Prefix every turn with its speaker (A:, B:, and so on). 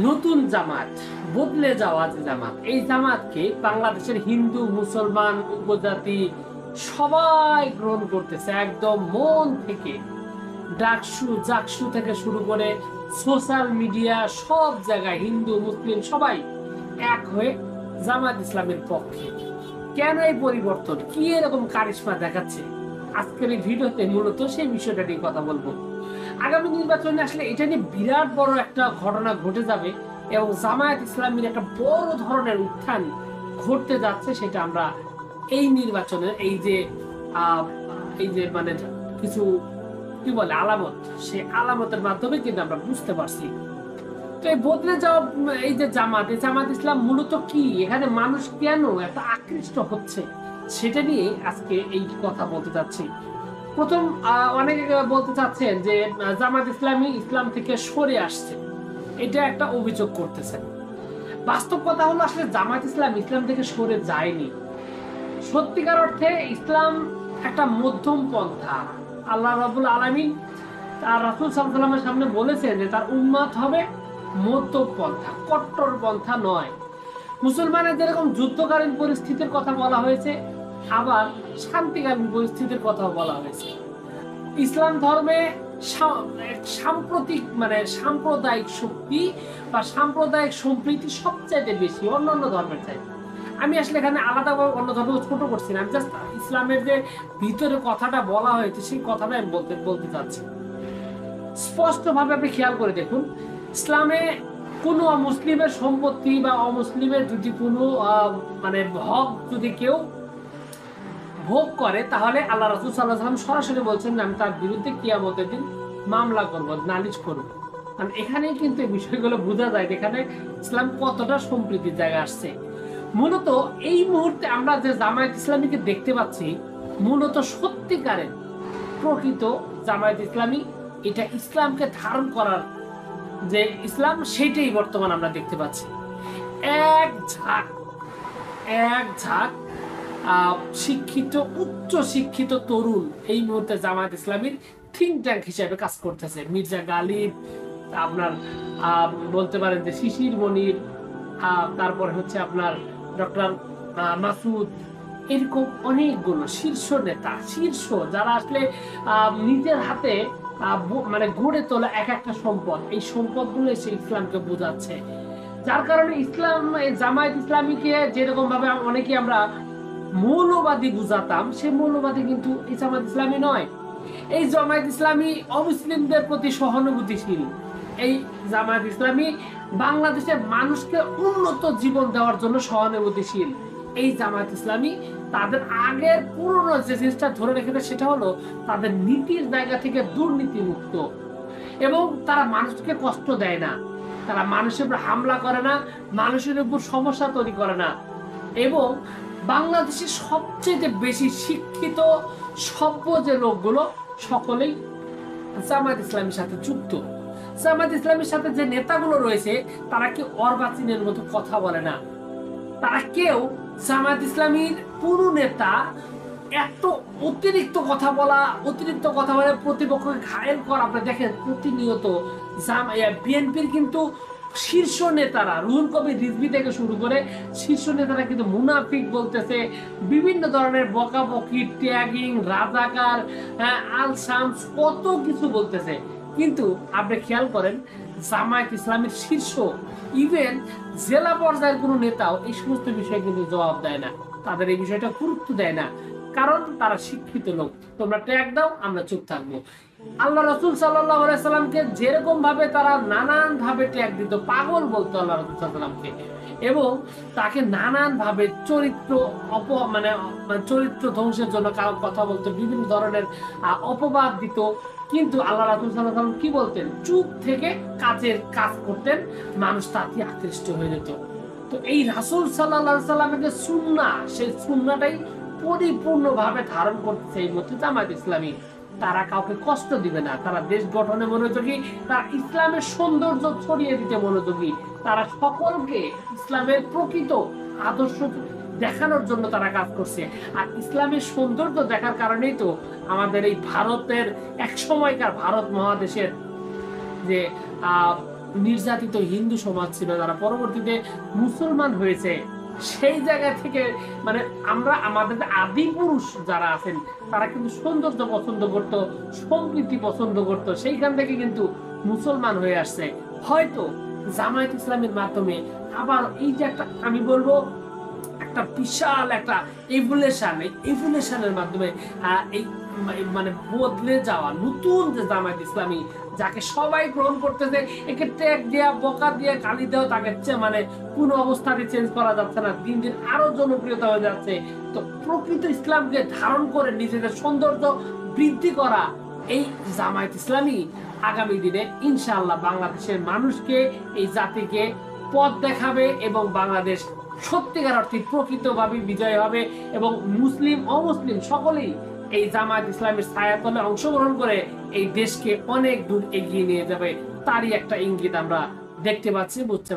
A: নতুন জামাত, বদলে যাওয়া যে জামাত, এই জামাতকে বাংলাদেশের হিন্দু মুসলমান উপজাতি সবাই গ্রহণ করতেছে একদম মন থেকে। ডাকসু জাকসু থেকে শুরু করে সোশ্যাল মিডিয়া সব জায়গায় হিন্দু মুসলিম সবাই এক হয়ে জামাত ইসলামের পক্ষে। কেন এই পরিবর্তন, কি এরকম কারিশমা দেখাচ্ছে, আজকের এই ভিডিওতে মূলত সেই বিষয়টা নিয়ে কথা বলবো। আগামী নির্বাচনে আসলে এটা নিয়ে বিরাট বড় একটা ঘটনা ঘটে যাবে এবং জামায়াত ইসলামীর একটা বড় ধরনের উত্থান ঘটতে যাচ্ছে, সেটা আমরা এই নির্বাচনের এই যে মানে কিছু কি বলে আলামত, সেই আলামতের মাধ্যমে কিন্তু আমরা বুঝতে পারছি। তো এই বদলে যাওয়া এই যে জামাত ইসলাম মূলত কি, এখানে মানুষ কেন এত আকৃষ্ট হচ্ছে, সেটা নিয়ে আজকে এই কথা বলতে চাচ্ছি। প্রথম অনেকে বলতে চাচ্ছেন যে জামাত ইসলামী ইসলাম থেকে সরে আসছে, এটা একটা অভিযোগ করতেছেন। বাস্তব কথা হলো আসলে জামাত ইসলাম ইসলাম থেকে সরে যায়নি। সত্যিকার অর্থে ইসলাম একটা মধ্যম পন্থা। আল্লাহ রাব্বুল আলামিন তার রাসূল সাল্লাল্লাহু আলাইহি ওয়াসাল্লামের সামনে বলেছেন যে তার উম্মত হবে মধ্যম পন্থা, কট্টর পন্থা নয়। মুসলমানের যেরকম যুদ্ধকালীন পরিস্থিতির কথা বলা হয়েছে, আবার শান্তিকালীন পরিস্থিতির কথাও বলা হয়েছে। ইসলাম ধর্মে সাম্প্রতিক সাম্প্রদায়িক শক্তি বা সাম্প্রদায়িক সম্প্রীতি সবচাইতে বেশি অন্যান্য ধর্মের চাইতে। আমি আসলে এখানে আলাদাভাবে অন্য ধর্ম ছোট করছি না, আমি জাস্ট ইসলামের যে ভিতরে কথাটা বলা হয়েছে সেই কথাটা আমি বলতে চাচ্ছি। স্পষ্টভাবে আপনি খেয়াল করে দেখুন, ইসলামে কোনো অমুসলিমের সম্পত্তি বা অমুসলিমের যদি কোনো হক যদি কেউ ভোগ করে, তাহলে আল্লাহ রাসূল সাল্লাল্লাহু আলাইহি ওয়াসাল্লাম সরাসরি বলছেন আমি তার বিরুদ্ধে কিয়ামতের দিন মামলা করব, নালিশ করব। কারণ এখানেই কিন্তু এই বিষয়গুলো বোঝা যায় এখানে ইসলাম কতটা সম্প্রীতির জায়গা আসছে। মূলত এই মুহূর্তে আমরা যে জামায়াত ইসলামীকে দেখতে পাচ্ছি, মূলত সত্যিকারের প্রকৃত জামায়াত ইসলামী, এটা ইসলামকে ধারণ করার যে ইসলাম, সেটাই বর্তমান আমরা দেখতে পাচ্ছি। এক ঝাঁক শিক্ষিত উচ্চ শিক্ষিত তরুণ এই মুহূর্তে জামায়াত ইসলামীর থিঙ্ক ট্যাঙ্ক হিসেবে কাজ করতেছে। মির্জা গালিব, আপনার বলতে পারেন যে শিশির মনির, তারপরে হচ্ছে আপনার ডক্টর মাসুদ, এরকম অনেকগুলো শীর্ষ নেতা, যারা আসলে নিজের হাতে গড়ে তোলা এক একটা সম্পদ, এই সম্পদগুলো এসে ইসলামকে বোঝাচ্ছে। যার কারণে ইসলাম জামায়াত ইসলামীকে যেরকম ভাবে অনেকে আমরা মৌলবাদী বুঝাতাম, সেই মৌলবাদী কিন্তু এই জামায়াত ইসলামী নয়। এই জামায়াত ইসলামী অমুসলিমদের প্রতি সহানুভূতিশীল। এই জামায়াত ইসলামী বাংলাদেশের মানুষকে উন্নত জীবন দেওয়ার জন্য সহানুভূতিশীল। এই জামায়াত ইসলামী তাদের আগের পুরনো যে জিনিসটা ধরে রেখেছে, সেটা হলো তাদের নীতির জায়গা থেকে দুর্নীতি মুক্ত, এবং তারা মানুষকে কষ্ট দেয় না, তারা মানুষের উপর হামলা করে না, মানুষের উপর সমস্যা তৈরি করে না। এবং বাংলাদেশের সবচেয়ে বেশি শিক্ষিত সভ্য যে লোকগুলো, সকলেই জামায়াত ইসলামীর সাথে যুক্ত। জামায়াত ইসলামীর সাথে যে নেতাগুলো রয়েছে, তারা কি অর্বাচীনের মতো কথা বলে না। তারা কেউ জামায়াত ইসলামীর পুরো নেতা এত অতিরিক্ত কথা বলে প্রতিপক্ষকে ঘায়েল করা। আপনি দেখেন প্রতিনিয়ত বিএনপির কিন্তু শীর্ষ নেতারা, রুহুল কবির রিজভী থেকে শুরু করে শীর্ষ নেতারা কিন্তু মুনাফিক বলতেছে, বিভিন্ন ধরনের বকাবকি, ট্যাগিং, রাজাকার, আল শামস, কত কিছু বলতেছে। কিন্তু আপনি খেয়াল করেন জামায়াত ইসলামের শীর্ষ ইভেন জেলা পর্যায়ের কোনো নেতাও এই সমস্ত বিষয়ে কিন্তু জবাব দেয় না, তাদের এই বিষয়টা গুরুত্ব দেয় না, কারণ তারা শিক্ষিত লোক। তোমরা ট্যাগ দাও, আমরা চুপ থাকবো। আল্লাহ রাসূল সাল্লাল্লাহু আলাইহি সাল্লামকে যেরকম ভাবে তারা নানান ভাবে ট্যাগ দিত, পাগল বলতো আল্লাহ রাসূল সাল্লাল্লাহু আলাইহি সাল্লামকে, এবং তাকে নানান ভাবে চরিত্র ধ্বংসের জন্য কারো কথা বলতো, বিভিন্ন ধরনের অপবাদ দিত। কিন্তু আল্লাহ রাসূল সাল্লাল্লাহু আলাইহি সাল্লাম কি বলতেন? চুপ থেকে কাজ করতেন, মানুষ তাতে আকৃষ্ট হয়ে যেত। তো এই রাসূল সাল্লাল্লাহু আলাইহি সাল্লামের যে সুন্নাহ, সেই সুন্নাহটাই পরিপূর্ণভাবে ধারণ করতেছে এই মধ্যে জামায়াত ইসলামী। তারা কাউকে কষ্ট দিবে না, তারা দেশ গঠনে মনোযোগী, তারা ইসলামের সৌন্দর্য ছড়িয়ে দিতে মনোযোগী, তারা সকলকে ইসলামের প্রকৃত আদর্শ দেখানোর জন্য তারা কাজ করছে। আর ইসলামের সৌন্দর্য দেখার কারণেই তো আমাদের এই ভারতের এক সময়কার ভারত মহাদেশের যে নির্যাতিত হিন্দু সমাজ ছিল, যারা পরবর্তীতে মুসলমান হয়েছে, সেই জায়গা থেকে মানে আমরা আমাদের আদি পুরুষ যারা আছেন তারা কিন্তু সৌন্দর্য পছন্দ করত, সম্প্রীতি পছন্দ করত, সেইখান থেকে কিন্তু মুসলমান হয়ে আসছে। হয়তো জামায়াত ইসলামের মাধ্যমে আবার এই যে একটা আমি বলবো একটা বিশাল একটা এভুলেশনের মাধ্যমে এই মানে বদলে যাওয়া নতুন যে জামায়াত ইসলামী, যাকে সবাই গ্রহণ করতেছে, একে ট্যাগ দেয়া বকা দিয়ে গালি দেওয়া তাকে মানে কোন অবস্থাতে চেঞ্জ করা যাচ্ছে না, দিন দিন আরো জনপ্রিয়তা হয়ে যাচ্ছে। তো প্রকৃত ইসলামকে ধারণ করে নিজেদের সৌন্দর্য বৃদ্ধি করা এই জামায়াত ইসলামী আগামী দিনে ইনশাআল্লাহ বাংলাদেশের মানুষকে, এই জাতিকে পথ দেখাবে এবং বাংলাদেশ সত্যিকার অর্থে প্রকৃতভাবে বিজয় হবে এবং মুসলিম অমুসলিম সকলেই এই জামায়াত ইসলামের ছায়াতলে অংশগ্রহণ করে এই দেশকে অনেক দূর এগিয়ে নিয়ে যাবে। তারই একটা ইঙ্গিত আমরা দেখতে পাচ্ছি, বুঝতে